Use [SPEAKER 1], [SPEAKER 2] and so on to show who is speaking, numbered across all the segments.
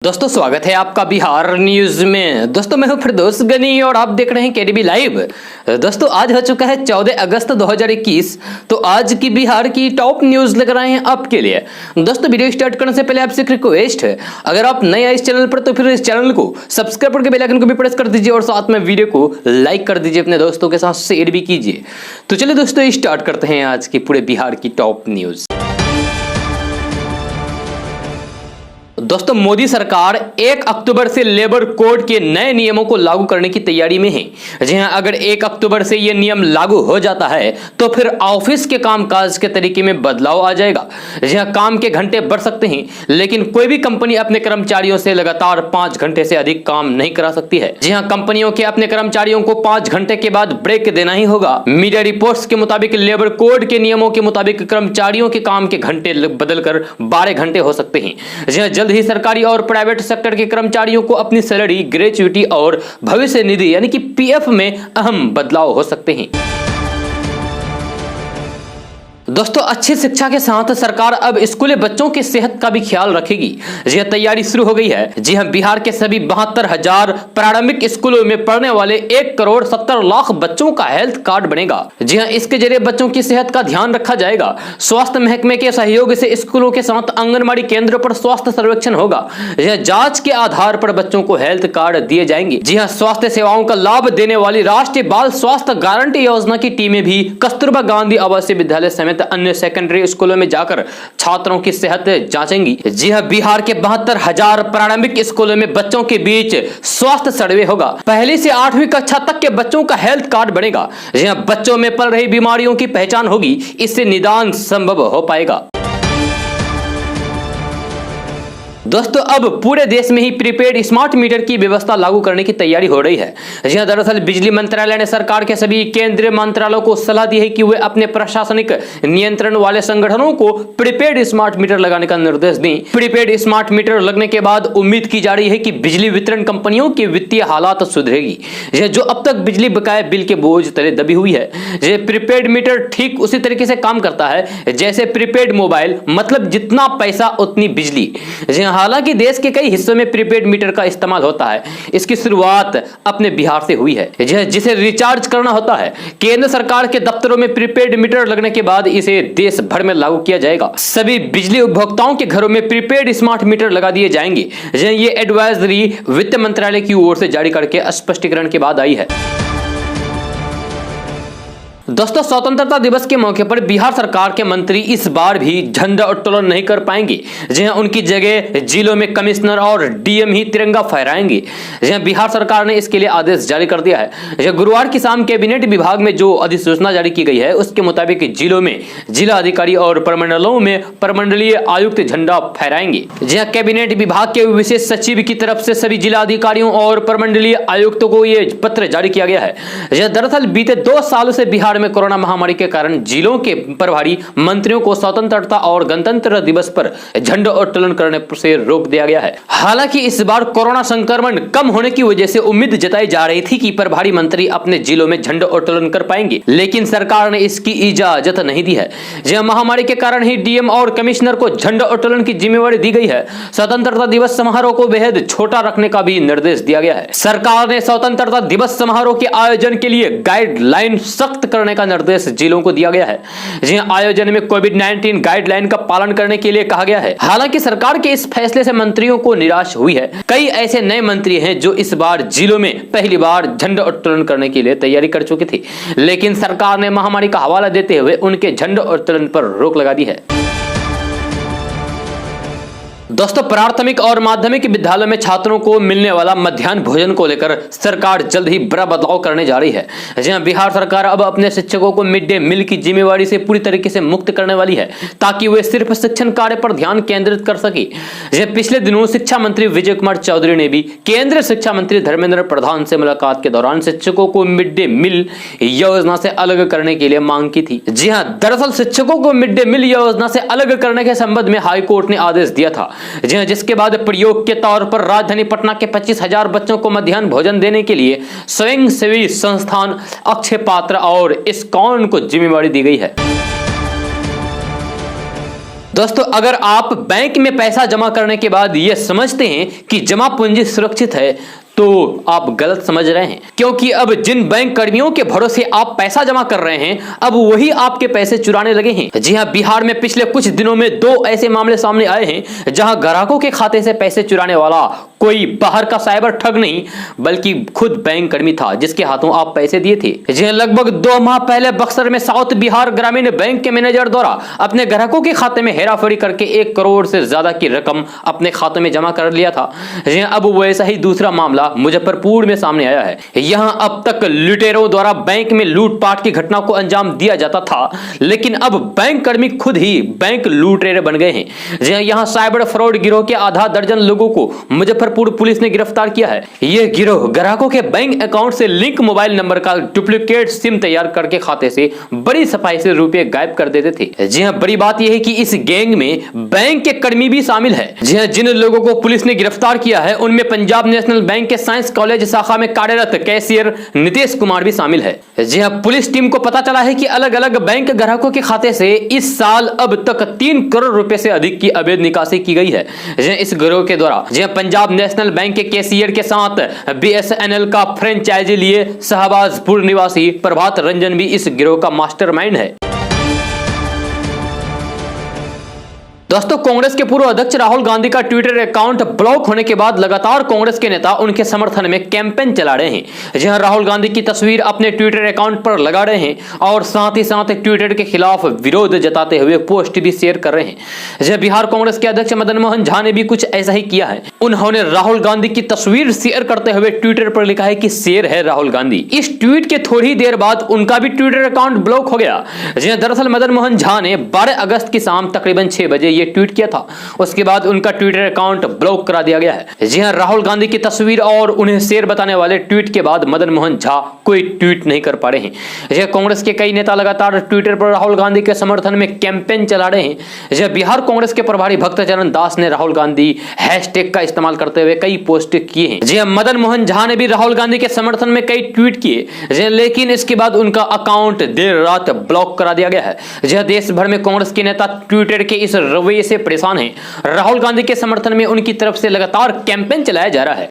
[SPEAKER 1] दोस्तों स्वागत है आपका बिहार न्यूज में। दोस्तों मैं हूं फिरदौस गनी और आप देख रहे हैं केडीबी लाइव। दोस्तों आज हो चुका है 14 अगस्त 2021। तो आज की बिहार की टॉप न्यूज लेकर आए हैं आपके लिए। दोस्तों वीडियो स्टार्ट करने से पहले आपसे एक रिक्वेस्ट है, अगर आप नए आए इस चैनल पर तो फिर इस चैनल को सब्सक्राइब करके बेल आइकन को भी प्रेस कर दीजिए और साथ में वीडियो को लाइक कर दीजिए, अपने दोस्तों के साथ शेयर भी कीजिए। तो चलिए दोस्तों स्टार्ट करते हैं आज की पूरे बिहार की टॉप न्यूज। दोस्तों मोदी सरकार 1 अक्टूबर से लेबर कोड के नए नियमों को लागू करने की तैयारी में है। जी हां, अगर 1 अक्टूबर से यह नियम लागू हो जाता है तो फिर ऑफिस के कामकाज के तरीके में बदलाव आ जाएगा। जी हां, काम के घंटे बढ़ सकते हैं, लेकिन कोई भी कंपनी अपने कर्मचारियों से लगातार 5 घंटे से अधिक काम नहीं करा सकती है। जी हां, कंपनियों के अपने कर्मचारियों को 5 घंटे के बाद ब्रेक देना ही होगा। मीडिया रिपोर्ट्स के मुताबिक लेबर कोड के नियमों के मुताबिक कर्मचारियों के काम के घंटे बदलकर 12 घंटे हो सकते हैं। जी हां, जल्द ही सरकारी और प्राइवेट सेक्टर के कर्मचारियों को अपनी सैलरी, ग्रेच्युटी और भविष्य निधि यानी कि पीएफ में अहम बदलाव हो सकते हैं। दोस्तों अच्छी शिक्षा के साथ सरकार अब स्कूली बच्चों की सेहत का भी ख्याल रखेगी। जी हां, तैयारी शुरू हो गई है। जी हां, बिहार के सभी 72,000 प्रारंभिक स्कूलों में पढ़ने वाले 1,70,00,000 बच्चों का हेल्थ कार्ड बनेगा। जी हां, इसके जरिए बच्चों की सेहत का ध्यान रखा जाएगा। स्वास्थ्य महकमे के सहयोग से स्कूलों के साथ आंगनबाड़ी केंद्रों पर स्वास्थ्य सर्वेक्षण होगा। जी हां, जांच के आधार पर बच्चों को हेल्थ कार्ड दिए जाएंगे। जी हां, स्वास्थ्य सेवाओं का लाभ देने वाली राष्ट्रीय बाल स्वास्थ्य गारंटी योजना की टीमें भी कस्तूरबा गांधी आवासीय विद्यालय समेत अन्य सेकेंडरी स्कूलों में जाकर छात्रों की सेहत जांचेंगी। जी हां, बिहार के 72,000 प्रारंभिक स्कूलों में बच्चों के बीच स्वास्थ्य सर्वे होगा। पहली से 8वीं कक्षा तक के बच्चों का हेल्थ कार्ड बनेगा। जी हां, बच्चों में पल रही बीमारियों की पहचान होगी, इससे निदान संभव हो पाएगा। दोस्तों अब पूरे देश में ही प्रीपेड स्मार्ट मीटर की व्यवस्था लागू करने की तैयारी हो रही है। जी हां, दरअसल बिजली मंत्रालय ने सरकार के सभी केंद्रीय मंत्रालयों को सलाह दी है कि वे अपने प्रशासनिक नियंत्रण वाले संगठनों को प्रीपेड स्मार्ट मीटर लगाने का निर्देश दें। प्रीपेड स्मार्ट मीटर लगने के बाद उम्मीद की जा रही है कि बिजली वितरण कंपनियों की वित्तीय हालात सुधरेगी, जो अब तक बिजली बकाया बिल के बोझ तले दबी हुई है। ये प्रीपेड मीटर ठीक उसी तरीके से काम करता है जैसे प्रीपेड मोबाइल, मतलब जितना पैसा उतनी बिजली। जी हां, हालांकि देश के कई हिस्सों में प्रीपेड मीटर का इस्तेमाल होता है। इसकी शुरुआत अपने बिहार से हुई है, जिसे रिचार्ज करना होता है। केंद्र सरकार के दफ्तरों में प्रीपेड मीटर लगने के बाद इसे देश भर में लागू किया जाएगा। सभी बिजली उपभोक्ताओं के घरों में प्रीपेड स्मार्ट मीटर लगा दिए जाएंगे। ये एडवाइजरी वित्त मंत्रालय की ओर से जारी करके स्पष्टीकरण के बाद आई है। दोस्तों स्वतंत्रता दिवस के मौके पर बिहार सरकार के मंत्री इस बार भी झंडा उत्तोलन नहीं कर पाएंगे। जी हां, उनकी जगह जिलों में कमिश्नर और डीएम ही तिरंगा फहराएंगे। जी हां, बिहार सरकार ने इसके लिए आदेश जारी कर दिया है। गुरुवार की शाम कैबिनेट विभाग में जो अधिसूचना जारी की गई है उसके मुताबिक जिलों में जिला अधिकारी और प्रमंडलों में प्रमंडलीय आयुक्त झंडा फहराएंगे। जी हां, कैबिनेट विभाग के विशेष सचिव की तरफ से सभी जिला अधिकारियों और प्रमंडलीय आयुक्तों को यह पत्र जारी किया गया है। दरअसल बीते 2 सालों से बिहार में कोरोना महामारी के कारण जिलों के प्रभारी मंत्रियों को स्वतंत्रता और गणतंत्र दिवस पर झंडा उत्तोलन करने से रोक दिया गया है। हालांकि इस बार कोरोना संक्रमण कम होने की वजह से उम्मीद जताई जा रही थी कि प्रभारी मंत्री अपने जिलों में झंडा उत्तोलन कर पाएंगे, लेकिन सरकार ने इसकी इजाजत नहीं दी है। जहां महामारी के कारण ही डीएम और कमिश्नर को झंडा उत्तोलन की जिम्मेवारी दी गई है। स्वतंत्रता दिवस समारोह को बेहद छोटा रखने का भी निर्देश दिया गया है। सरकार ने स्वतंत्रता दिवस समारोह के आयोजन के लिए गाइडलाइन सख्त करने का निर्देश जिलों को दिया गया है। जी हां, आयोजन में कोविड-19 गाइडलाइन का पालन करने के लिए कहा गया है। हालांकि सरकार के इस फैसले से मंत्रियों को निराश हुई है। कई ऐसे नए मंत्री हैं जो इस बार जिलों में पहली बार झंडा उत्तोलन करने के लिए तैयारी कर चुके थे, लेकिन सरकार ने महामारी का हवाला देते हुए उनके झंडा उत्तोलन पर रोक लगा दी है। दोस्तों प्राथमिक और माध्यमिक विद्यालयों में छात्रों को मिलने वाला मध्याह्न भोजन को लेकर सरकार जल्द ही बड़ा बदलाव करने जा रही है। जी हां, बिहार सरकार अब अपने शिक्षकों को मिड डे मील की जिम्मेवारी से पूरी तरीके से मुक्त करने वाली है, ताकि वे सिर्फ शिक्षण कार्य पर ध्यान केंद्रित कर सके। पिछले दिनों शिक्षा मंत्री विजय कुमार चौधरी ने भी केंद्रीय शिक्षा मंत्री धर्मेंद्र प्रधान से मुलाकात के दौरान शिक्षकों को मिड डे मील योजना से अलग करने के लिए मांग की थी। जी हां, दरअसल शिक्षकों को मिड डे मील योजना से अलग करने के संबंध में हाईकोर्ट ने आदेश दिया था, जिसके बाद प्रयोग के तौर पर राजधानी पटना के 25,000 बच्चों को मध्याह्न भोजन देने के लिए स्वयंसेवी संस्थान अक्षय पात्र और इस्कॉन को जिम्मेवारी दी गई है। दोस्तों, अगर आप बैंक में पैसा जमा करने के बाद यह समझते हैं कि जमा पूंजी सुरक्षित है तो आप गलत समझ रहे हैं, क्योंकि अब जिन बैंक कर्मियों के भरोसे आप पैसा जमा कर रहे हैं, अब वही आपके पैसे चुराने लगे हैं। जी हां, बिहार में पिछले कुछ दिनों में 2 ऐसे मामले सामने आए हैं जहां ग्राहकों के खाते से पैसे चुराने वाला कोई बाहर का साइबर ठग नहीं बल्कि खुद बैंक कर्मी था जिसके हाथों आप पैसे दिए थे। जी हां, लगभग 2 माह पहले बक्सर में साउथ बिहार ग्रामीण बैंक के मैनेजर द्वारा अपने ग्राहकों के खाते में हेराफेरी करके 1 करोड़ से ज्यादा की रकम अपने खातों में जमा कर लिया था। जी हां, अब वैसा ही दूसरा मामला मुजफ्फरपुर में सामने आया है। यहां अब तक लुटेरों द्वारा बैंक में लूटपाट की घटना को अंजाम दिया जाता था, लेकिन अब बैंक कर्मी खुद ही बैंक लुटेरे बन गए हैं। जी हां, यहां साइबर फ्रॉड गिरोह के आधा दर्जन लोगों को मुजफ्फरपुर पुलिस ने गिरफ्तार किया है। यह गिरोह ग्राहकों के बैंक अकाउंट से लिंक मोबाइल नंबर का डुप्लीकेट सिम तैयार करके खाते से बड़ी सफाई से रुपए गायब कर देते थे। जी हां, बड़ी बात यह है कि इस गैंग में बैंक के कर्मी भी शामिल है। जी हां, जिन लोगों को पुलिस ने गिरफ्तार किया है उनमें पंजाब नेशनल बैंक के साइंस कॉलेज शाखा में कार्यरत कैशियर नीतीश कुमार भी शामिल है। जी हां, पुलिस टीम को पता चला है कि अलग अलग बैंक ग्राहकों के खाते से इस साल अब तक 3 करोड़ रुपए से अधिक की अवैध निकासी की गई है। इस गिरोह के द्वारा पंजाब नेशनल बैंक के कैशियर के साथ BSNL का फ्रेंचाइजी लिए शहबाजपुर निवासी प्रभात रंजन भी इस गिरोह का मास्टरमाइंड है। दोस्तों, कांग्रेस के पूर्व अध्यक्ष राहुल गांधी का ट्विटर अकाउंट ब्लॉक होने के बाद लगातार कांग्रेस के नेता उनके समर्थन में कैंपेन चला रहे हैं। जहां राहुल गांधी की तस्वीर अपने ट्विटर अकाउंट पर लगा रहे हैं और साथ ही साथ ट्विटर के खिलाफ विरोध जताते हुए पोस्ट भी शेयर कर रहे हैं। जहां बिहार कांग्रेस के अध्यक्ष मदन मोहन झा ने भी कुछ ऐसा ही किया है। उन्होंने राहुल गांधी की तस्वीर शेयर करते हुए ट्विटर पर लिखा है कि शेर है राहुल गांधी। इस ट्वीट के थोड़ी देर बाद उनका भी ट्विटर अकाउंट ब्लॉक हो गया। दरअसल मदन मोहन झा ने 12 अगस्त की शाम तकरीबन 6 बजे ये ट्वीट किया था। उसके बाद उनका ट्विटर अकाउंट ब्लॉक करा दिया गया है। जी हां, राहुल गांधी की तस्वीर और उन्हें शेर बताने वाले ट्वीट के बाद मदन मोहन झा कोई ट्वीट नहीं कर पा रहे हैं। कांग्रेस के कई नेता लगातार ट्विटर पर राहुल गांधी के समर्थन में कैंपेन चला रहे हैं। बिहार कांग्रेस के प्रभारी भक्तचरण दास ने राहुल गांधी हैशटैग का इस्तेमाल करते हुए कई पोस्ट किए हैं। जी हां, मदन मोहन झा ने भी राहुल गांधी के समर्थन में कई ट्वीट किए, लेकिन इसके बाद उनका अकाउंट देर रात ब्लॉक करा दिया गया है। देश भर में कांग्रेस के नेता ट्विटर के इस रवैये से परेशान हैं। राहुल गांधी के समर्थन में उनकी तरफ से लगातार कैंपेन चलाया जा रहा है।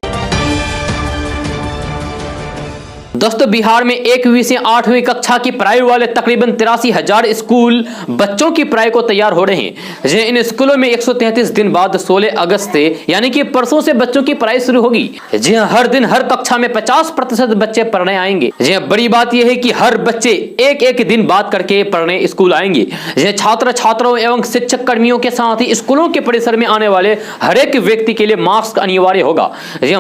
[SPEAKER 1] दोस्तों, बिहार में 1वीं से 8वीं कक्षा की पढ़ाई वाले तकरीबन 83,000 स्कूल बच्चों की पढ़ाई को तैयार हो रहे हैं। इन स्कूलों में 133 दिन बाद 16 अगस्त से यानी कि परसों से बच्चों की पढ़ाई शुरू होगी। जी हां, हर दिन हर कक्षा में 50% बच्चे पढ़ने आएंगे। जी हां, बड़ी बात यह है कि हर बच्चे एक दिन बाद करके पढ़ने स्कूल आएंगे। छात्र छात्राओं एवं शिक्षक कर्मियों के साथ ही स्कूलों के परिसर में आने वाले हर एक व्यक्ति के लिए मास्क अनिवार्य होगा।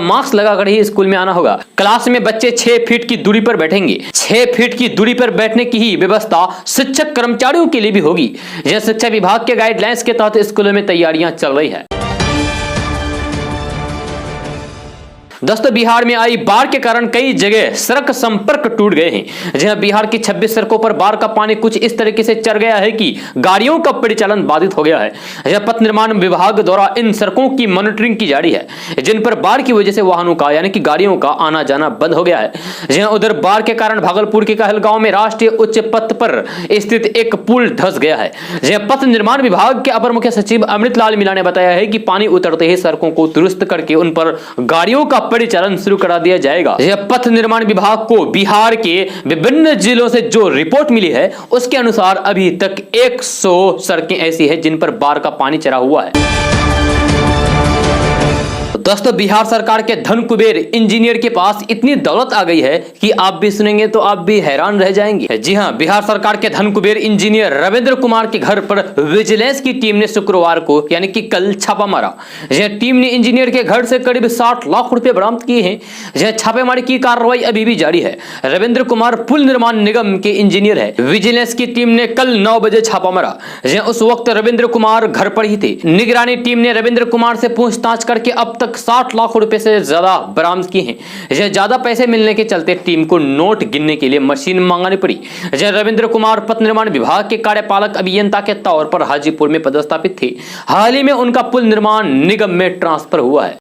[SPEAKER 1] मास्क लगाकर ही स्कूल में आना होगा। क्लास में बच्चे 6 फीट की दूरी पर बैठेंगे। 6 फीट की दूरी पर बैठने की ही व्यवस्था शिक्षक कर्मचारियों के लिए भी होगी। यह शिक्षा विभाग के गाइडलाइंस के तहत स्कूलों में तैयारियां चल रही है। दोस्तों, बिहार में आई बाढ़ के कारण कई जगह सड़क संपर्क टूट गए हैं। जहां बिहार की 26 सड़कों पर बाढ़ का पानी कुछ इस तरीके से चढ़ गया है कि गाड़ियों का परिचालन बाधित हो गया है। पथ निर्माण विभाग द्वारा इन सड़कों की मॉनिटरिंग की जा रही है, जिन पर बाढ़ की वजह से वाहनों का यानी कि गाड़ियों का आना जाना बंद हो गया है। जहां उधर बाढ़ के कारण भागलपुर के कहलगांव में राष्ट्रीय उच्च पथ पर स्थित एक पुल धंस गया है। जहां पथ निर्माण विभाग के अपर मुख्य सचिव अमृतलाल मीणा ने बताया है कि पानी उतरते ही सड़कों को दुरुस्त करके उन पर गाड़ियों का परिचालन शुरू करा दिया जाएगा। यह पथ निर्माण विभाग को बिहार के विभिन्न जिलों से जो रिपोर्ट मिली है उसके अनुसार अभी तक 100 सड़कें ऐसी हैं जिन पर बाढ़ का पानी चढ़ा हुआ है। दोस्तों, बिहार सरकार के धन कुबेर इंजीनियर के पास इतनी दौलत आ गई है कि आप भी सुनेंगे तो आप भी हैरान रह जाएंगे। जी हां, बिहार सरकार के धन कुबेर इंजीनियर रविंद्र कुमार के घर पर विजिलेंस की टीम ने शुक्रवार को यानी कि कल छापा मारा। यह टीम ने इंजीनियर के घर से करीब 60 लाख रुपए बरामद किए हैं। यह छापेमारी की कार्रवाई अभी भी जारी है। रविंद्र कुमार पुल निर्माण निगम के इंजीनियर है। विजिलेंस की टीम ने कल 9 बजे छापा मारा। उस वक्त रविंद्र कुमार घर पर ही थे। निगरानी टीम ने रविंद्र कुमार से पूछताछ करके अब तक 60 लाख रुपए से ज्यादा बरामद किए हैं। ज्यादा पैसे मिलने के चलते टीम को नोट गिनने के लिए मशीन मंगानी पड़ी। रविंद्र कुमार पथ निर्माण विभाग के कार्यपालक अभियंता के तौर पर हाजीपुर में पदस्थापित थे। हाल ही में उनका पुल निर्माण निगम में ट्रांसफर हुआ है।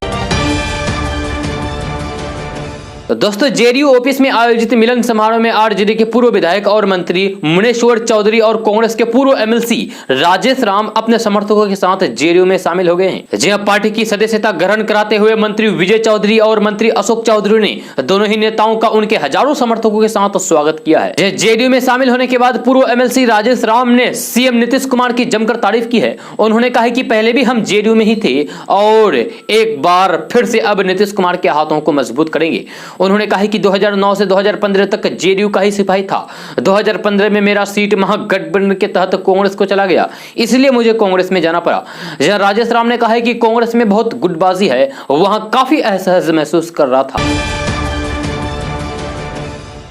[SPEAKER 1] दोस्तों जेडीयू ऑफिस में आयोजित मिलन समारोह में आरजेडी के पूर्व विधायक और मंत्री मुनेश्वर चौधरी और कांग्रेस के पूर्व एमएलसी राजेश राम अपने समर्थकों के साथ जेडीयू में शामिल हो गए हैं। जी हां, पार्टी की सदस्यता ग्रहण कराते हुए मंत्री विजय चौधरी और मंत्री अशोक चौधरी ने दोनों ही नेताओं का उनके हजारों समर्थकों के साथ स्वागत किया है। जेडीयू में शामिल होने के बाद पूर्व एमएलसी राजेश राम ने सीएम नीतीश कुमार की जमकर तारीफ की है। उन्होंने कहा कि पहले भी हम जेडीयू में ही थे और एक बार फिर से अब नीतीश कुमार के हाथों को मजबूत करेंगे। उन्होंने कहा कि 2009 से 2015 तक जेडीयू का ही सिपाही था। 2015 में मेरा सीट महागठबंधन के तहत कांग्रेस को चला गया, इसलिए मुझे कांग्रेस में जाना पड़ा। जहां राजेश राम ने कहा है कि कांग्रेस में बहुत गुटबाजी है, वहां काफी असहज महसूस कर रहा था।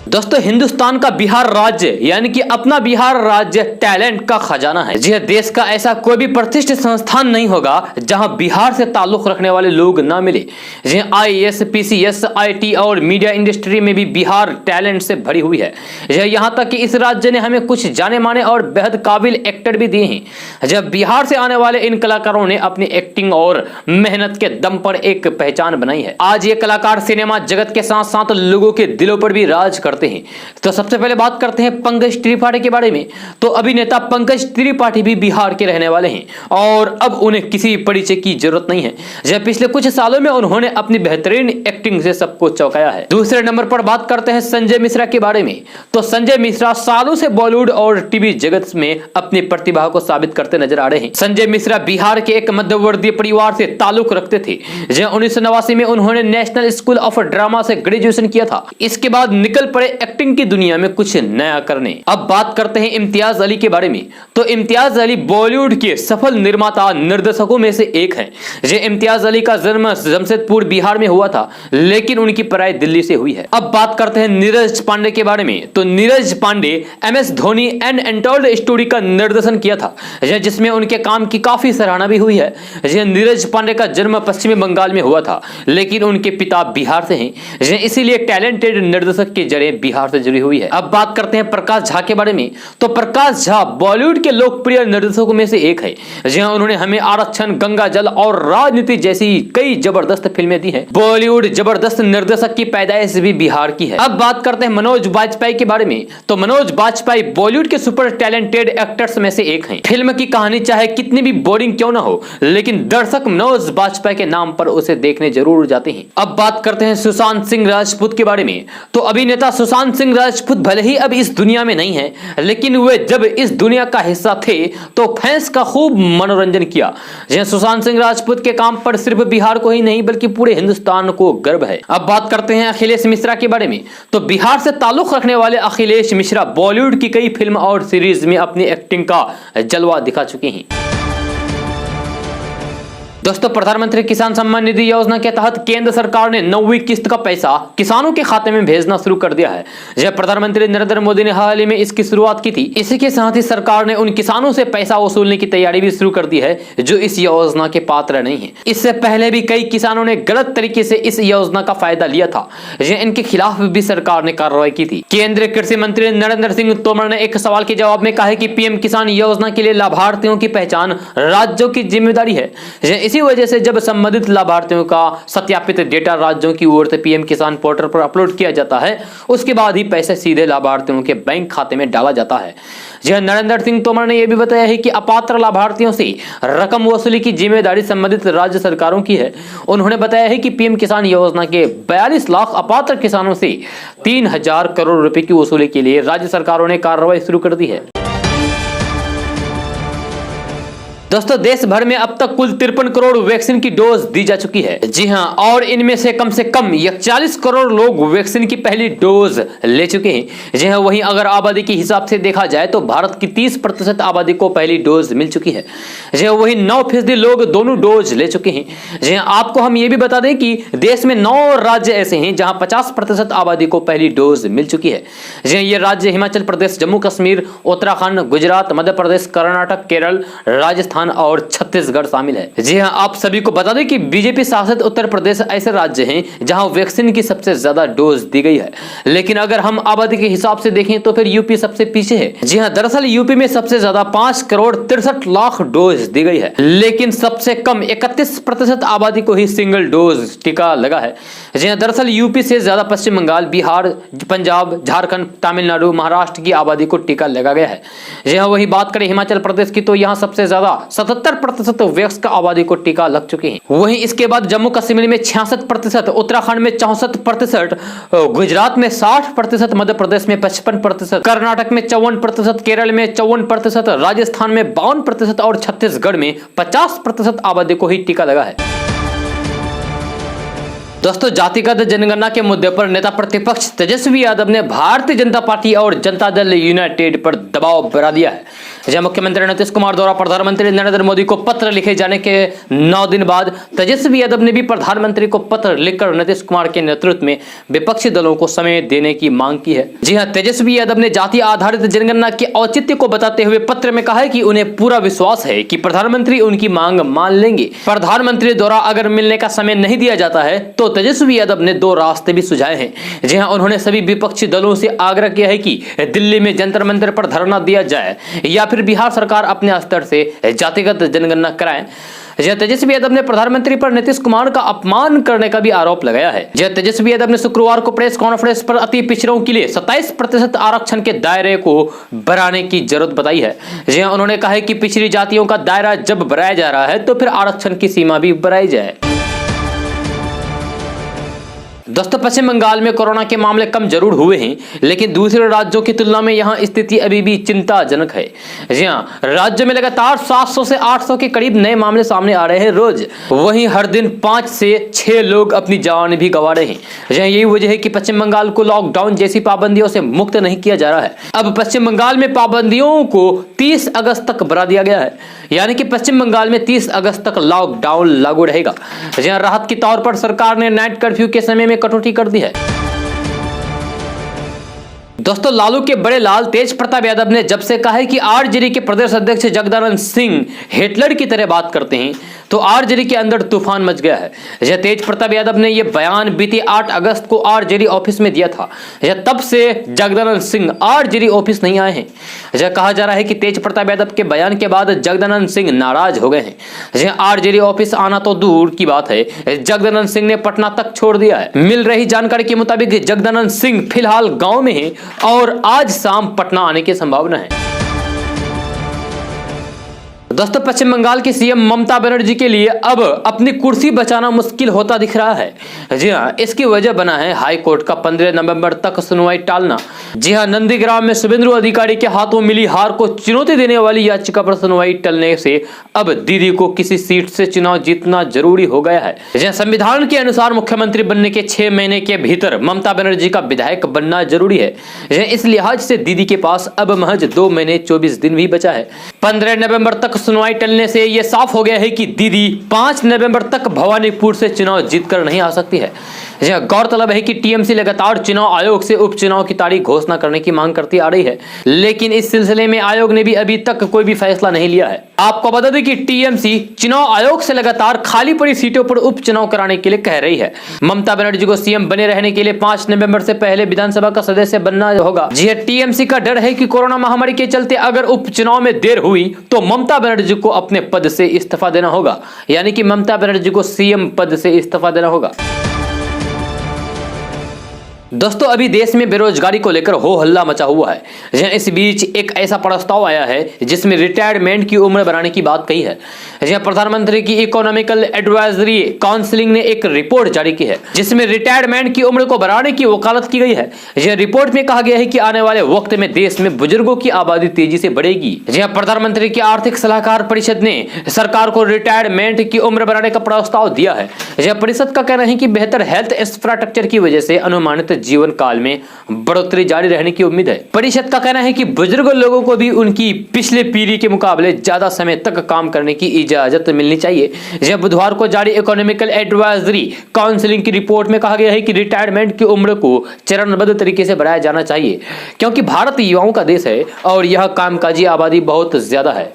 [SPEAKER 1] दोस्तों हिंदुस्तान का बिहार राज्य यानी कि अपना बिहार राज्य टैलेंट का खजाना है। जी देश का ऐसा कोई भी प्रतिष्ठित संस्थान नहीं होगा जहां बिहार से ताल्लुक रखने वाले लोग ना मिले। जी आईएएस, पीसीएस, आईटी और मीडिया इंडस्ट्री में भी बिहार टैलेंट से भरी हुई है। यहां तक कि इस राज्य ने हमें कुछ जाने माने और बेहद काबिल एक्टर भी दिए हैं। जब बिहार से आने वाले इन कलाकारों ने अपनी एक्टिंग और मेहनत के दम पर एक पहचान बनाई है। आज ये कलाकार सिनेमा जगत के साथ साथ लोगों के दिलों पर भी राज करते हैं। तो सबसे पहले बात करते हैं पंकज त्रिपाठी के बारे में। तो अभिनेता पंकज त्रिपाठी भी बिहार के रहने वाले हैं और अब उन्हें किसी परिचय की जरूरत नहीं है। जब पिछले कुछ सालों में उन्होंने अपनी बेहतरीन एक्टिंग से सबको चौंकाया है। दूसरे नंबर पर बात करते हैं संजय मिश्रा के बारे में। तो संजय मिश्रा सालों से बॉलीवुड और टीवी जगत में अपनी प्रतिभा को साबित करते नजर आ रहे हैं। संजय मिश्रा बिहार के एक मध्यवर्गीय परिवार से ताल्लुक रखते थे। जब 1989 में उन्होंने नेशनल स्कूल ऑफ ड्रामा से ग्रेजुएशन किया था। इसके बाद निकल पड़े एक्टिंग की दुनिया में कुछ नया करने। अब बात करते हैं इम्तियाज अली के बारे में। तो इम्तियाज अली बॉलीवुड के सफल निर्माता निर्देशकों में से एक हैं। ये इम्तियाज अली का जन्म जमशेदपुर बिहार में हुआ था, लेकिन उनकी पढ़ाई दिल्ली से हुई है। अब बात करते हैं नीरज पांडे के बारे में। तो Neeraj Pandey MS Dhoni and untold story का निर्देशन किया था, जिसमें उनके काम की काफी सराहना भी हुई है। नीरज पांडे का जन्म पश्चिमी बंगाल में हुआ था, लेकिन उनके पिता बिहार से हैं, इसीलिए टैलेंटेड निर्देशक की जड़ें बिहार से जुड़ी हुई है। अब बात करते हैं प्रकाश झा के बारे में। तो प्रकाश झा बॉलीवुड के लोकप्रिय निर्देशकों में से एक है। जहां उन्होंने हमें आरक्षण, गंगा जल और राजनीति जैसी कई जबरदस्त फिल्में दी हैं। बॉलीवुड जबरदस्त निर्देशक की पैदाइश भी बिहार की है। अब बात करते हैं मनोज बाजपेयी के बारे में। तो मनोज बाजपेयी बॉलीवुड के सुपर टैलेंटेड एक्टर्स में से एक हैं। फिल्म की कहानी चाहे कितनी भी बोरिंग क्यों ना हो, लेकिन दर्शक मनोज बाजपेयी के नाम पर उसे देखने जरूर जाते हैं। अब बात करते हैं सुशांत सिंह राजपूत के बारे में। तो अभिनेता सुशांत सिंह राजपूत भले ही अब इस दुनिया में नहीं है, लेकिन वे जब इस दुनिया का हिस्सा थे तो फैंस का खूब मनोरंजन किया। सुशांत सिंह राजपूत के काम पर सिर्फ बिहार को ही नहीं बल्कि पूरे हिंदुस्तान को गर्व है। अब बात करते हैं अखिलेश मिश्रा के बारे में। तो बिहार से ताल्लुक रखने वाले अखिलेश मिश्रा बॉलीवुड की कई फिल्म और सीरीज में अपनी एक्टिंग का जलवा दिखा चुके हैं। दोस्तों प्रधानमंत्री किसान सम्मान निधि योजना के तहत केंद्र सरकार ने 9वीं किस्त का पैसा किसानों के खाते में भेजना शुरू कर दिया है। जब प्रधानमंत्री नरेंद्र मोदी ने हाल ही में इसकी शुरुआत की थी। इसी के साथ ही सरकार ने उन किसानों से पैसा वसूलने की तैयारी भी शुरू कर दी है जो इस योजना के पात्र नहीं है। इससे पहले भी कई किसानों ने गलत तरीके से इस योजना का फायदा लिया था। इनके खिलाफ भी सरकार ने कार्रवाई की थी। केंद्रीय कृषि मंत्री नरेंद्र सिंह तोमर ने एक सवाल के जवाब में कहा कि पीएम किसान योजना के लिए लाभार्थियों की पहचान राज्यों की जिम्मेदारी है। इसी वजह से जब संबंधित लाभार्थियों का सत्यापित डेटा राज्यों की ओर से पीएम किसान पोर्टल पर अपलोड किया जाता है, उसके बाद ही पैसे सीधे लाभार्थियों के बैंक खाते में डाला जाता है। नरेंद्र सिंह तोमर ने यह भी बताया है कि अपात्र लाभार्थियों से रकम वसूली की जिम्मेदारी संबंधित राज्य सरकारों की है। उन्होंने बताया है कि पीएम किसान योजना के 42 लाख अपात्र किसानों से 3000 करोड़ रुपए की वसूली के लिए राज्य सरकारों ने कार्रवाई शुरू कर दी है। दोस्तों देश भर में अब तक कुल 53 करोड़ वैक्सीन की डोज दी जा चुकी है। जी हां, और इनमें से कम 41 करोड़ लोग वैक्सीन की पहली डोज ले चुके हैं। जी हां, वहीं अगर आबादी के हिसाब से देखा जाए तो भारत की 30% आबादी को पहली डोज मिल चुकी है। जी हां, वहीं 9% लोग दोनों डोज ले चुके हैं। जी हां, आपको हम ये भी बता दें कि देश में 9 राज्य ऐसे हैं जहां 50% आबादी को पहली डोज मिल चुकी है। जी हां, ये राज्य हिमाचल प्रदेश, जम्मू कश्मीर, उत्तराखंड, गुजरात, मध्य प्रदेश, कर्नाटक, केरल, राजस्थान, राजस्थान और छत्तीसगढ़ शामिल है। जी हाँ, आप सभी को बता दें कि बीजेपी शासित उत्तर प्रदेश ऐसे राज्य हैं जहां वैक्सीन की सबसे ज्यादा डोज दी गई है। लेकिन अगर हम आबादी के हिसाब से देखें तो फिर यूपी सबसे पीछे है। जी हाँ, दरअसल यूपी में सबसे ज्यादा 5,63,00,000 डोज दी गई है, लेकिन सबसे कम 31% आबादी को ही सिंगल डोज टीका लगा है। जी हाँ, दरअसल यूपी से ज्यादा पश्चिम बंगाल, बिहार, पंजाब, झारखंड, तमिलनाडु, महाराष्ट्र की आबादी को टीका लगा गया है। जी हाँ, वही बात करें हिमाचल प्रदेश की तो यहाँ सबसे ज्यादा 77% वयस्क आबादी को टीका लग चुके हैं। वहीं इसके बाद जम्मू कश्मीर में 66%, उत्तराखंड में 64%, गुजरात में 60%, मध्य प्रदेश में 55%, कर्नाटक में 54%, केरल में 54%, राजस्थान में 52% और छत्तीसगढ़ में 50% आबादी को ही टीका लगा है। दोस्तों, जातिगत जनगणना के मुद्दे पर नेता प्रतिपक्ष तेजस्वी यादव ने भारतीय जनता पार्टी और जनता दल यूनाइटेड पर दबाव बढ़ा दिया है। जहां मुख्यमंत्री नीतीश कुमार द्वारा प्रधानमंत्री नरेंद्र मोदी को पत्र लिखे जाने के 9 दिन बाद तेजस्वी यादव ने भी प्रधानमंत्री को पत्र लिखकर नीतीश कुमार के नेतृत्व में विपक्षी दलों को समय देने की मांग की है। जी हां, तेजस्वी यादव ने जाति आधारित जनगणना के औचित्य को बताते हुए पत्र में कहा है कि उन्हें पूरा विश्वास है कि प्रधानमंत्री उनकी मांग मान लेंगे। प्रधानमंत्री द्वारा अगर मिलने का समय नहीं दिया जाता है तो तेजस्वी यादव ने 2 रास्ते भी सुझाए हैं। जी हां, उन्होंने सभी विपक्षी दलों से आग्रह किया है कि दिल्ली में जंतर मंतर पर धरना दिया जाए या फिर बिहार सरकार अपने स्तर से जातिगत जनगणना कराए। तेजस्वी यादव ने प्रधानमंत्री पर नीतीश कुमार का अपमान करने का भी आरोप लगाया है। तेजस्वी यादव ने शुक्रवार को प्रेस कॉन्फ्रेंस पर अति पिछड़ों के लिए 27% आरक्षण के दायरे को बढ़ाने की जरूरत बताई है। उन्होंने कहा है कि पिछड़ी जातियों का दायरा जब बढ़ाया जा रहा है तो फिर आरक्षण की सीमा भी बढ़ाई जाए। दोस्तों, पश्चिम बंगाल में कोरोना के मामले कम जरूर हुए हैं, लेकिन दूसरे राज्यों की तुलना में यहां स्थिति अभी भी चिंताजनक है। जी हां, राज्य में लगातार 700 से 800 के करीब नए मामले सामने आ रहे हैं रोज। वहीं हर दिन 5 से 6 लोग अपनी जान भी गंवा रहे हैं। यही वजह है कि पश्चिम बंगाल को लॉकडाउन जैसी पाबंदियों से मुक्त नहीं किया जा रहा है। अब पश्चिम बंगाल में पाबंदियों को 30 अगस्त तक बढ़ा दिया गया है, यानी कि पश्चिम बंगाल में 30 अगस्त तक लॉकडाउन लागू रहेगा। राहत के तौर पर सरकार ने नाइट कर्फ्यू के समय में कटौती कर दी है। दोस्तों, लालू के बड़े लाल तेज प्रताप यादव ने जब से कहा है कि आरजेडी के प्रदेश अध्यक्ष जगदानंद सिंह हिटलर की तरह बात करते हैं तो आरजेडी के अंदर तूफान मच गया है। तेज प्रताप यादव ने यह बयान बीते 8 अगस्त को आरजेडी ऑफिस में दिया था। तब से जगदानंद सिंह आरजेडी ऑफिस नहीं आए हैं। कहा जा रहा है कि तेज प्रताप यादव के बयान के बाद जगदानंद सिंह नाराज हो गए हैं। आरजेडी ऑफिस आना तो दूर की बात है, जगदानंद सिंह ने पटना तक छोड़ दिया है। मिल रही जानकारी के मुताबिक जगदानंद सिंह फिलहाल गांव में है और आज शाम पटना आने की संभावना है। दोस्तों, पश्चिम बंगाल की सीएम ममता बनर्जी के लिए अब अपनी कुर्सी बचाना मुश्किल होता दिख रहा है। जी हां, इसकी वजह बना है हाई कोर्ट का 15 नवंबर तक सुनवाई टालना। जी हां, नंदीग्राम में शुभेंदु अधिकारी के हाथों मिली हार को चुनौती देने वाली याचिका पर सुनवाई टलने से अब दीदी को किसी सीट से चुनाव जीतना जरूरी हो गया है। संविधान के अनुसार मुख्यमंत्री बनने के 6 महीने के भीतर ममता बनर्जी का विधायक बनना जरूरी है। इस लिहाज से दीदी के पास अब महज 2 महीने 24 दिन भी बचा है। 15 नवंबर तक सुनवाई टलने से यह साफ हो गया है कि दीदी 5 नवंबर तक भवानीपुर से चुनाव जीतकर नहीं आ सकती है। गौरतलब है कि टीएमसी लगातार चुनाव आयोग से उपचुनाव की तारीख घोषणा करने की मांग करती आ रही है, लेकिन इस सिलसिले में आयोग ने भी अभी तक कोई भी फैसला नहीं लिया है। आपको बता दें कि टीएमसी चुनाव आयोग से लगातार खाली पड़ी सीटों पर उपचुनाव कराने के लिए कह रही है। ममता बनर्जी को सीएम बने रहने के लिए 5 नवंबर से पहले विधानसभा का सदस्य बनना होगा। जी हां, टीएमसी का डर है कि कोरोना महामारी के चलते अगर उपचुनाव में देर हुई तो ममता बनर्जी को अपने पद से इस्तीफा देना होगा, यानी कि ममता बनर्जी को सीएम पद से इस्तीफा देना होगा। दोस्तों, अभी देश में बेरोजगारी को लेकर हो हल्ला मचा हुआ है। इस बीच एक ऐसा प्रस्ताव आया है जिसमें रिटायरमेंट की उम्र बढ़ाने की बात कही है। प्रधानमंत्री की इकोनॉमिकल एडवाइजरी काउंसिलिंग ने एक रिपोर्ट जारी की है जिसमें रिटायरमेंट की उम्र को बढ़ाने की वकालत की गई है। यह रिपोर्ट में कहा गया है कि आने वाले वक्त में देश में बुजुर्गों की आबादी तेजी से बढ़ेगी। प्रधानमंत्री की आर्थिक सलाहकार परिषद ने सरकार को रिटायरमेंट की उम्र बढ़ाने का प्रस्ताव दिया है। परिषद का कहना है कि बेहतर हेल्थ इंफ्रास्ट्रक्चर की वजह से अनुमानित जीवन काल में बढ़ोतरी जारी रहने की उम्मीद है। परिषद का कहना है कि बुजुर्ग लोगों को भी उनकी पिछले पीढ़ी के मुकाबले ज्यादा समय तक काम करने की इजाजत मिलनी चाहिए। बुधवार को जारी इकोनॉमिकल एडवाइजरी काउंसिलिंग की रिपोर्ट में कहा गया है कि रिटायरमेंट की उम्र को चरणबद्ध तरीके से बढ़ाया जाना चाहिए, क्योंकि भारत युवाओं का देश है और यह कामकाजी आबादी बहुत ज्यादा है।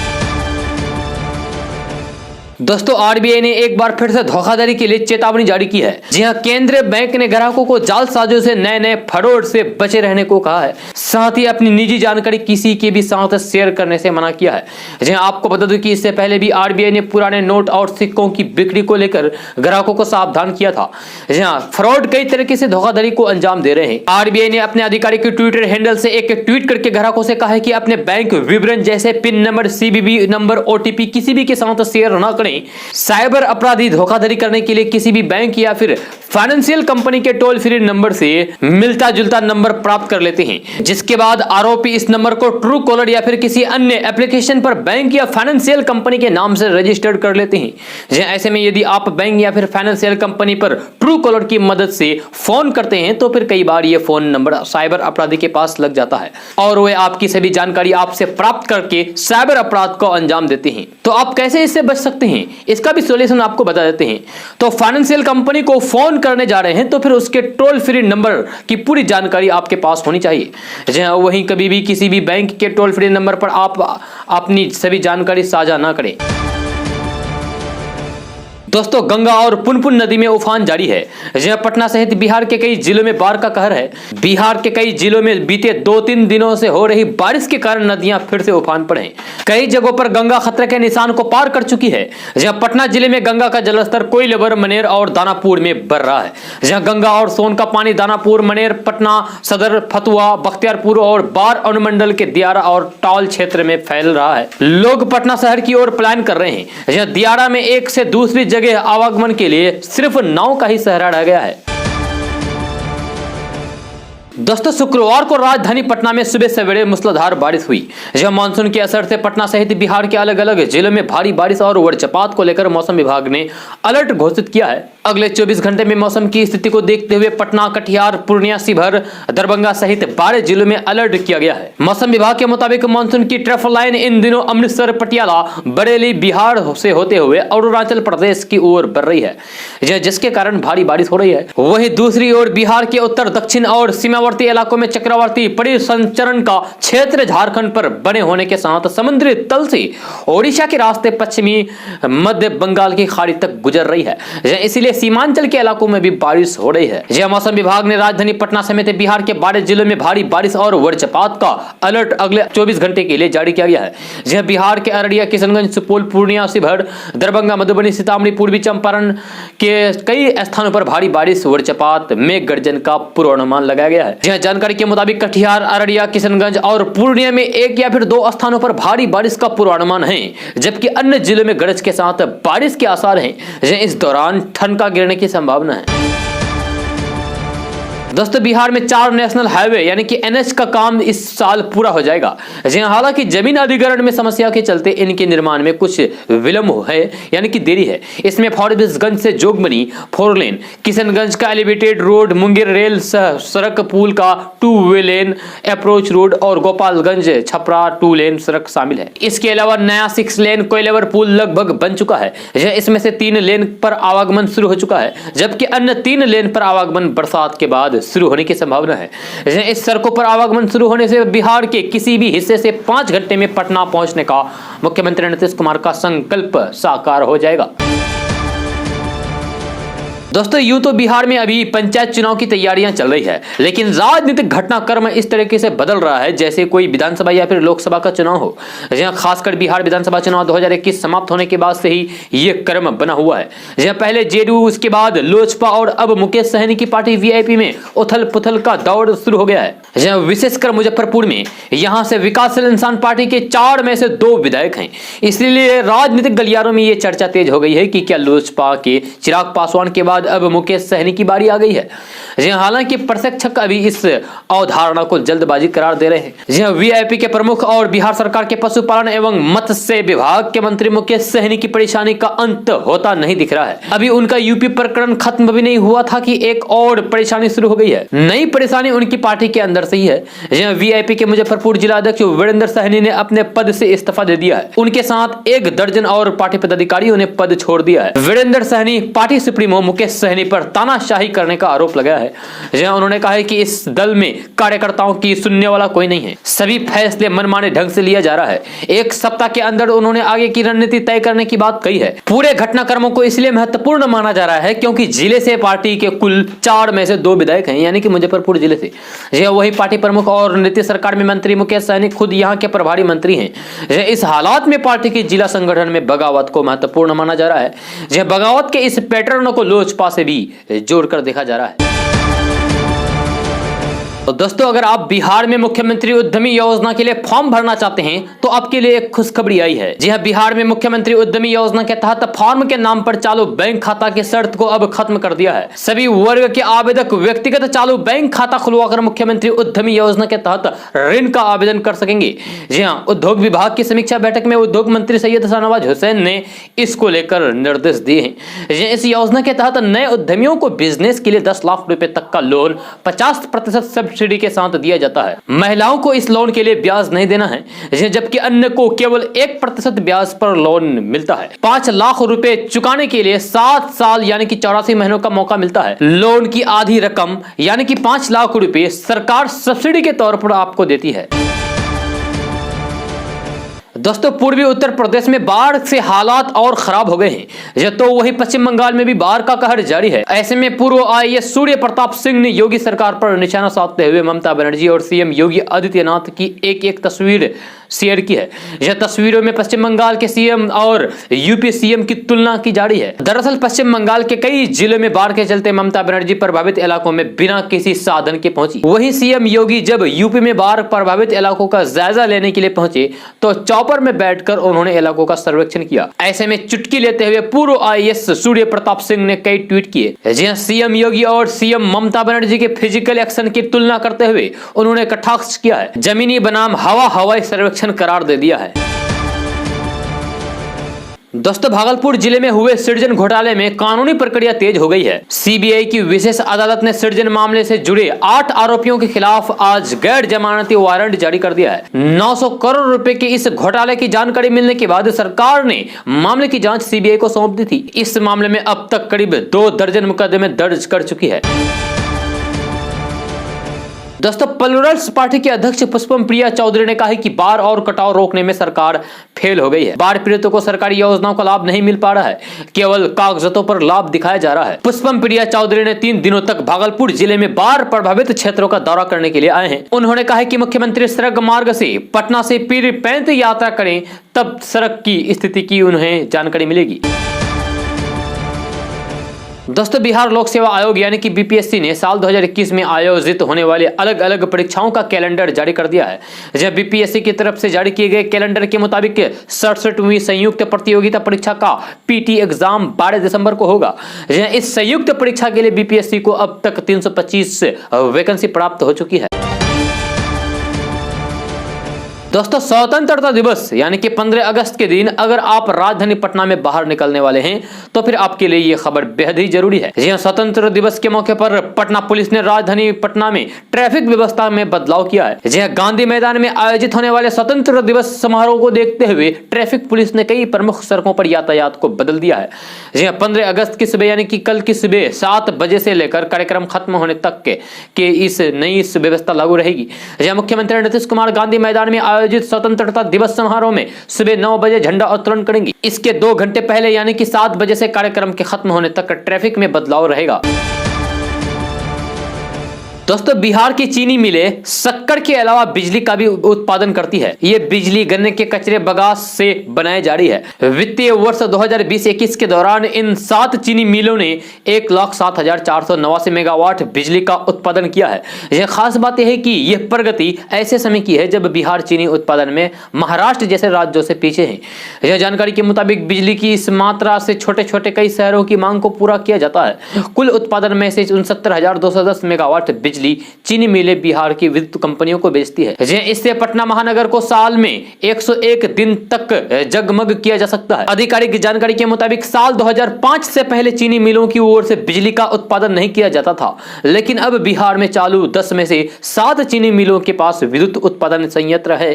[SPEAKER 1] दोस्तों आरबीआई ने एक बार फिर से धोखाधड़ी के लिए चेतावनी जारी की है। जी हां, केंद्रीय बैंक ने ग्राहकों को जालसाजों से नए नए फ्रॉड से बचे रहने को कहा है। साथ ही अपनी निजी जानकारी किसी के भी साथ शेयर करने से मना किया है। जी हां, आपको बता दूं कि इससे पहले भी आरबीआई ने पुराने नोट और सिक्कों की बिक्री को लेकर ग्राहकों को सावधान किया था। जी हां, फ्रॉड कई तरीके से धोखाधड़ी को अंजाम दे रहे हैं। आरबीआई ने अपने आधिकारिक ट्विटर हैंडल से एक ट्वीट करके ग्राहकों से कहा है कि अपने बैंक विवरण जैसे pin number, CVV number, OTP किसी भी के साथ शेयर न करें। साइबर अपराधी धोखाधड़ी करने के लिए किसी भी बैंक या फिर फाइनेंशियल कंपनी के टोल फ्री नंबर से मिलता जुलता नंबर प्राप्त कर लेते हैं, जिसके बाद आरोपी इस नंबर को ट्रू कॉलर या फिर किसी अन्य एप्लीकेशन पर बैंक या फाइनेंशियल कंपनी के नाम से रजिस्टर्ड कर लेते हैं। ऐसे में यदि आप बैंक या फिर फाइनेंशियल कंपनी पर ट्रू कॉलर की मदद से फोन करते हैं तो फिर कई बार ये फोन नंबर साइबर अपराधी के पास लग जाता है और वे आपकी सभी जानकारी आपसे प्राप्त करके साइबर अपराध को अंजाम देते हैं। तो आप कैसे इससे बच सकते हैं, इसका भी सॉल्यूशन आपको बता देते हैं। तो फाइनेंशियल कंपनी को फोन करने जा रहे हैं तो फिर उसके टोल फ्री नंबर की पूरी जानकारी आपके पास होनी चाहिए। वहीं कभी भी किसी भी बैंक के टोल फ्री नंबर पर आप अपनी सभी जानकारी साझा ना करें। दोस्तों गंगा और पुनपुन नदी में उफान जारी है। जहां पटना सहित बिहार के कई जिलों में बाढ़ का कहर है। बिहार के कई जिलों में बीते 2-3 दिनों से हो रही बारिश के कारण नदियां फिर से उफान पर हैं। कई जगहों पर गंगा खतरे के निशान को पार कर चुकी है। जहां पटना जिले में गंगा का जलस्तर कोइलवर, मनेर और दानापुर में बढ़ रहा है। जहां गंगा और सोन का पानी दानापुर, मनेर, पटना सदर, फतुहा, बख्तियारपुर और बार अनुमंडल के दियारा और टाल क्षेत्र में फैल रहा है। लोग पटना शहर की ओर प्लान कर रहे हैं। जहां दियारा में एक से दूसरी आवागमन के लिए सिर्फ नाव का ही सहारा रह गया है। दोस्तों शुक्रवार को राजधानी पटना में सुबह सवेरे मूसलाधार बारिश हुई। जहां मानसून के असर से पटना सहित बिहार के अलग अलग जिलों में भारी बारिश और वज्रपात को लेकर मौसम विभाग ने अलर्ट घोषित किया है। अगले 24 घंटे में मौसम की स्थिति को देखते हुए पटना, कटिहार, पूर्णिया, शिवहर, दरभंगा सहित 12 जिलों में अलर्ट किया गया है। मौसम विभाग के मुताबिक मानसून की ट्रफ लाइन इन दिनों अमृतसर, पटियाला, बरेली, बिहार से होते हुए अरुणाचल प्रदेश की ओर बढ़ रही है, जिसके कारण भारी बारिश हो रही है। वहीं दूसरी ओर बिहार के उत्तर, दक्षिण और सीमावर्ती इलाकों में चक्रवाती परिसंचरण का क्षेत्र झारखंड पर बने होने के साथ समुद्री तल से ओडिशा के रास्ते पश्चिमी मध्य बंगाल की खाड़ी तक गुजर रही है। इसलिए सीमांचल के इलाकों में भी बारिश हो रही है। जहां मौसम विभाग ने राजधानी पटना समेत बिहार के 12 जिलों में भारी बारिश और वज्रपात का अलर्ट अगले 24 घंटे के लिए जारी किया गया है। जहां बिहार के अररिया, किशनगंज, सुपौल, पूर्णिया, शिवहर, दरभंगा, मधुबनी, सीतामढ़ी, पूर्वी चंपारण के कई स्थानों पर भारी बारिश, वज्रपात, मेघ गर्जन का पूर्वानुमान लगाया गया है। जहां जानकारी के मुताबिक कटिहार, अररिया, किशनगंज और पूर्णिया में 1 या फिर 2 स्थानों पर भारी बारिश का पूर्वानुमान है, जबकि अन्य जिलों में गरज के साथ बारिश के आसार हैं। इस दौरान ठंड का गिरने की संभावना है। दोस्तों बिहार में 4 नेशनल हाईवे यानी कि एनएच का काम इस साल पूरा हो जाएगा। हालांकि जमीन अधिग्रहण में समस्या के चलते इनके निर्माण में कुछ विलंब है यानी कि देरी है। इसमें फॉरबिसगंज से जोगबनी 4 लेन, किशनगंज का एलिवेटेड रोड, मुंगेर रेल सड़क पुल का 2 वे लेन अप्रोच रोड और गोपालगंज छपरा 2 लेन सड़क शामिल है। इसके अलावा नया 6 लेन कोइलवर पुल लगभग बन चुका है। इसमें से 3 लेन पर आवागमन शुरू हो चुका है, जबकि अन्य 3 लेन पर आवागमन बरसात के बाद शुरू होने की संभावना है। इस सड़कों पर आवागमन शुरू होने से बिहार के किसी भी हिस्से से 5 घंटे में पटना पहुंचने का मुख्यमंत्री नीतीश कुमार का संकल्प साकार हो जाएगा। दोस्तों यूं तो बिहार में अभी पंचायत चुनाव की तैयारियां चल रही है, लेकिन राजनीतिक घटनाक्रम इस तरीके से बदल रहा है जैसे कोई विधानसभा या फिर लोकसभा का चुनाव हो। जहां खासकर बिहार विधानसभा चुनाव 2021 समाप्त होने के बाद से ही ये क्रम बना हुआ है। जहां पहले जेडीयू, उसके बाद लोजपा और अब मुकेश सहनी की पार्टी वीआईपी में उथल पुथल का दौर शुरू हो गया है। जहां विशेषकर मुजफ्फरपुर में यहां से विकासशील इंसान पार्टी के 4 में से 2 विधायक हैं। इसलिए राजनीतिक गलियारों में यह चर्चा तेज हो गई है कि क्या लोजपा के चिराग पासवान के बाद अब मुकेश सहनी की बारी आ गई है। हालांकि प्रशिक्षक अभी इस अवधारणा को जल्दबाजी करार दे रहे हैं। वीआईपी के प्रमुख और बिहार सरकार के पशुपालन एवं मत्स्य विभाग के मंत्री मुकेश सहनी की परेशानी का अंत होता नहीं दिख रहा है। अभी उनका यूपी प्रकरण खत्म भी नहीं हुआ था कि एक और परेशानी शुरू हो गई है। नई परेशानी उनकी पार्टी के अंदर से ही है। वीआईपी के मुजफ्फरपुर जिला अध्यक्ष वीरेंद्र सहनी ने अपने पद से इस्तीफा दे दिया है। उनके साथ 1 दर्जन और पार्टी पदाधिकारियों ने पद छोड़ दिया है। वीरेंद्र सहनी पार्टी सुप्रीमो मुकेश सहनी पर तानाशाही करने का आरोप लगाया है। जहां उन्होंने कहा है कि इस दल में कार्यकर्ताओं की सुनने वाला कोई नहीं है, सभी फैसले मनमाने ढंग से लिया जा रहा है। एक सप्ताह के अंदर उन्होंने आगे की रणनीति तय करने की बात कही है। पूरे घटनाक्रमों को इसलिए महत्वपूर्ण माना जा रहा है क्योंकि जिले से पार्टी के कुल 4 में से 2 विधायक हैं, यानी कि मुजफ्फरपुर जिले से। वही पार्टी प्रमुख और नीतीश सरकार में मंत्री मुकेश सहनी खुद यहाँ के प्रभारी मंत्री हैं। इस हालात में पार्टी के जिला संगठन में बगावत को महत्वपूर्ण माना जा रहा है। बगावत के इस पैटर्न को लोजपा से भी जोड़कर देखा जा रहा है। तो दोस्तों, अगर आप बिहार में मुख्यमंत्री उद्यमी योजना के लिए फॉर्म भरना चाहते हैं तो आपके लिए एक खुशखबरी आई है। जी हां, बिहार में मुख्यमंत्री उद्यमी योजना के तहत फॉर्म के नाम पर चालू बैंक खाता की शर्त को अब खत्म कर दिया है। सभी वर्ग के आवेदक व्यक्तिगत चालू बैंक खाता खुलवाकर मुख्यमंत्री उद्यमी योजना के तहत ऋण का आवेदन कर सकेंगे। जी हां, उद्योग विभाग की समीक्षा बैठक में उद्योग मंत्री सैयद शाहनवाज हुसैन ने इसको लेकर निर्देश दिए हैं। इस योजना के तहत नए उद्यमियों को बिजनेस के लिए 10 लाख रुपए तक का लोन 50% सब्सिडी के साथ दिया जाता है। महिलाओं को इस लोन के लिए ब्याज नहीं देना है, जबकि अन्य को केवल 1% ब्याज पर लोन मिलता है। 5 लाख रुपए चुकाने के लिए 7 साल यानी कि 84 महीनों का मौका मिलता है। लोन की आधी रकम यानी कि 5 लाख रुपए सरकार सब्सिडी के तौर पर आपको देती है। दोस्तों, पूर्वी उत्तर प्रदेश में बाढ़ से हालात और खराब हो गए हैं, तो वही पश्चिम बंगाल में भी बाढ़ का कहर जारी है। ऐसे में पूर्व आईएएस सूर्य प्रताप सिंह ने योगी सरकार पर निशाना साधते हुए ममता बनर्जी और सीएम योगी आदित्यनाथ की एक तस्वीर शेयर की है। यह तस्वीरों में पश्चिम बंगाल के सीएम और यूपी सीएम की तुलना की जा रही है। दरअसल पश्चिम बंगाल के कई जिलों में बाढ़ के चलते ममता बनर्जी प्रभावित इलाकों में बिना किसी साधन के पहुंची। वहीं सीएम योगी जब यूपी में बाढ़ प्रभावित इलाकों का जायजा लेने के लिए पहुंचे तो चौपर में बैठकर उन्होंने इलाकों का सर्वेक्षण किया। ऐसे में चुटकी लेते हुए पूर्व आईएएस सूर्य प्रताप सिंह ने कई ट्वीट किए। जी हां, सीएम योगी और सीएम ममता बनर्जी के फिजिकल एक्शन की तुलना करते हुए उन्होंने कटाक्ष किया है। जमीनी बनाम हवाई सर्वेक्षण करार दे दिया है। दोस्तों, भागलपुर जिले में हुए सृजन घोटाले में कानूनी प्रक्रिया तेज हो गई है। सीबीआई की विशेष अदालत ने सृजन मामले से जुड़े 8 आरोपियों के खिलाफ आज गैर जमानती वारंट जारी कर दिया है। 900 करोड़ रुपए के इस घोटाले की जानकारी मिलने के बाद सरकार ने मामले की जांच सीबीआई को सौंप दी थी। इस मामले में अब तक करीब 2 दर्जन मुकदमे दर्ज कर चुकी है। दोस्तों, प्लुरल्स पार्टी के अध्यक्ष पुष्पम प्रिया चौधरी ने कहा है कि बाढ़ और कटाव रोकने में सरकार फेल हो गई है। बाढ़ पीड़ितों को सरकारी योजनाओं का लाभ नहीं मिल पा रहा है, केवल कागजातों पर लाभ दिखाया जा रहा है। पुष्पम प्रिया चौधरी ने 3 दिनों तक भागलपुर जिले में बाढ़ प्रभावित क्षेत्रों का दौरा करने के लिए आए हैं। उन्होंने कहा कि मुख्यमंत्री सड़क मार्ग से पटना से पीरपैंत यात्रा करें, तब सड़क की स्थिति की उन्हें जानकारी मिलेगी। दोस्तों, बिहार लोक सेवा आयोग यानी कि बीपीएससी ने साल 2021 में आयोजित होने वाले अलग अलग परीक्षाओं का कैलेंडर जारी कर दिया है। जब बीपीएससी की तरफ से जारी किए गए कैलेंडर के मुताबिक 67वीं संयुक्त प्रतियोगिता परीक्षा का पीटी एग्जाम 12 दिसंबर को होगा। इस संयुक्त परीक्षा के लिए बीपीएससी को अब तक 325 वैकेंसी प्राप्त हो चुकी है। दोस्तों, स्वतंत्रता दिवस यानी कि 15 अगस्त के दिन अगर आप राजधानी पटना में बाहर निकलने वाले हैं तो फिर आपके लिए ये खबर बेहद ही जरूरी है। जी हां, स्वतंत्र दिवस के मौके पर पटना पुलिस ने राजधानी पटना में ट्रैफिक व्यवस्था में बदलाव किया है। जी हां, गांधी मैदान में आयोजित होने वाले स्वतंत्र दिवस समारोह को देखते हुए ट्रैफिक पुलिस ने कई प्रमुख सड़कों पर यातायात को बदल दिया है। जी हां, 15 अगस्त की सुबह यानी कि कल की सुबह 7 बजे से लेकर कार्यक्रम खत्म होने तक के इस नई व्यवस्था लागू रहेगी। जी हां, मुख्यमंत्री नीतीश कुमार गांधी मैदान में आयोजित स्वतंत्रता दिवस समारोह में सुबह 9 बजे झंडा उत्तोलन करेंगे। इसके 2 घंटे पहले यानी कि 7 बजे से कार्यक्रम के खत्म होने तक ट्रैफिक में बदलाव रहेगा। दोस्तों, बिहार की चीनी मिलें शक्कर के अलावा बिजली का भी उत्पादन करती है। ये बिजली गन्ने के कचरे बगास से बनाई जा रही है। वित्तीय वर्ष 2020-21 के दौरान इन 7 चीनी मिलों ने 1,07,489 मेगावाट बिजली का उत्पादन किया है। यह खास बात यह है कि यह प्रगति ऐसे समय की है जब बिहार चीनी उत्पादन में महाराष्ट्र जैसे राज्यों से पीछे है। यह जानकारी के मुताबिक बिजली की इस मात्रा से छोटे छोटे कई शहरों की मांग को पूरा किया जाता है। कुल उत्पादन में से 69,210 मेगावाट बिजली चीनी मिलें बिहार की विद्युत कंपनियों को बेचती है। इससे पटना महानगर को साल में 101 दिन तक जगमग किया जा सकता है। आधिकारिक जानकारी के मुताबिक साल 2005 से पहले चीनी मिलों की ओर से बिजली का उत्पादन नहीं किया जाता था, लेकिन अब बिहार में चालू 10 में से 7 चीनी मिलों के पास विद्युत उत्पादन संयंत्र है।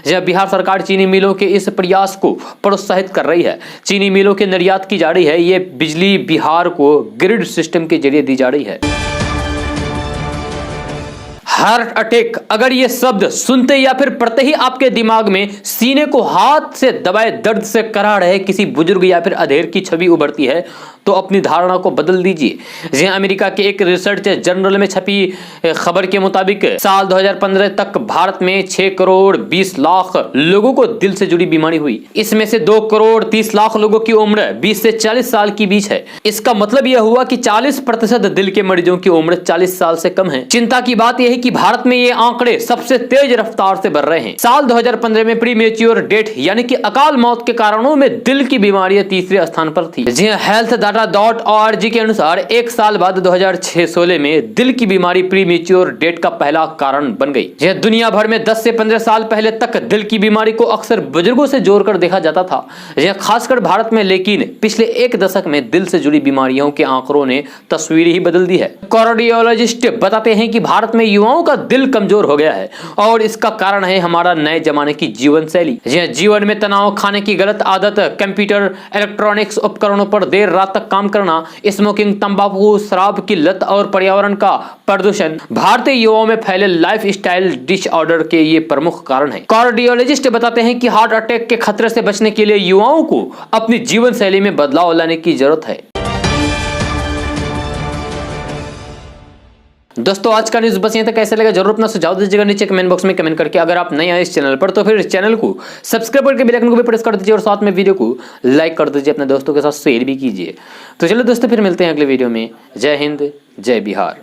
[SPEAKER 1] जब बिहार सरकार चीनी मिलों के इस प्रयास को प्रोत्साहित कर रही है, चीनी मिलों के निर्यात की जा रही है, ये बिजली बिहार को ग्रिड सिस्टम के जरिए दी जा रही है। हार्ट अटैक, अगर ये शब्द सुनते या फिर पढ़ते ही आपके दिमाग में सीने को हाथ से दबाए दर्द से करा रहे किसी बुजुर्ग या फिर अधेड़ की छवि उभरती है तो अपनी धारणा को बदल दीजिए। जी अमेरिका के एक रिसर्च जर्नल में छपी खबर के मुताबिक साल 2015 तक भारत में 6 करोड़ 20 लाख लोगों को दिल से जुड़ी बीमारी हुई। इसमें से 2 करोड़ 30 लाख लोगों की उम्र 20 से 40 साल के बीच है। इसका मतलब यह हुआ कि 40% दिल के मरीजों की उम्र 40 साल से कम है। चिंता की बात यह है कि भारत में ये आंकड़े सबसे तेज रफ्तार से बढ़ रहे हैं। साल 2015 में प्रीमेच्योर डेथ यानी कि अकाल मौत के कारणों में दिल की बीमारियां तीसरे स्थान पर थी। जी हेल्थ डाटा.org के अनुसार एक साल बाद 2016 में दिल की बीमारी प्रीमेच्योर डेथ का पहला कारण बन गई। यह दुनिया भर में 10 से 15 साल पहले तक दिल की बीमारी को अक्सर बुजुर्गों से जोड़कर देखा जाता था, यह खासकर भारत में, लेकिन पिछले एक दशक में दिल से जुड़ी बीमारियों के आंकड़ों ने तस्वीर ही बदल दी है। कार्डियोलॉजिस्ट बताते हैं कि भारत में युवाओं का दिल कमजोर हो गया है और इसका कारण है हमारा नए जमाने की जीवन शैली। जीवन में तनाव, खाने की गलत आदत, कंप्यूटर इलेक्ट्रॉनिक्स उपकरणों पर देर रात तक काम करना, स्मोकिंग, तंबाकू, शराब की लत और पर्यावरण का प्रदूषण भारतीय युवाओं में फैले लाइफस्टाइल डिसऑर्डर के ये प्रमुख कारण हैं। कार्डियोलॉजिस्ट बताते हैं कि हार्ट अटैक के खतरे से बचने के लिए युवाओं को अपनी जीवन शैली में बदलाव लाने की जरूरत है। दोस्तों आज का न्यूज़ बस यहीं तक। कैसे लगा जरूर अपना सुझाव दीजिएगा नीचे कमेंट बॉक्स में कमेंट करके। अगर आप नए आए इस चैनल पर तो फिर इस चैनल को सब्सक्राइब करके बेल आइकन को भी प्रेस कर दीजिए और साथ में वीडियो को लाइक कर दीजिए, अपने दोस्तों के साथ शेयर भी कीजिए। तो चलो दोस्तों फिर मिलते हैं अगले वीडियो में। जय हिंद, जय बिहार।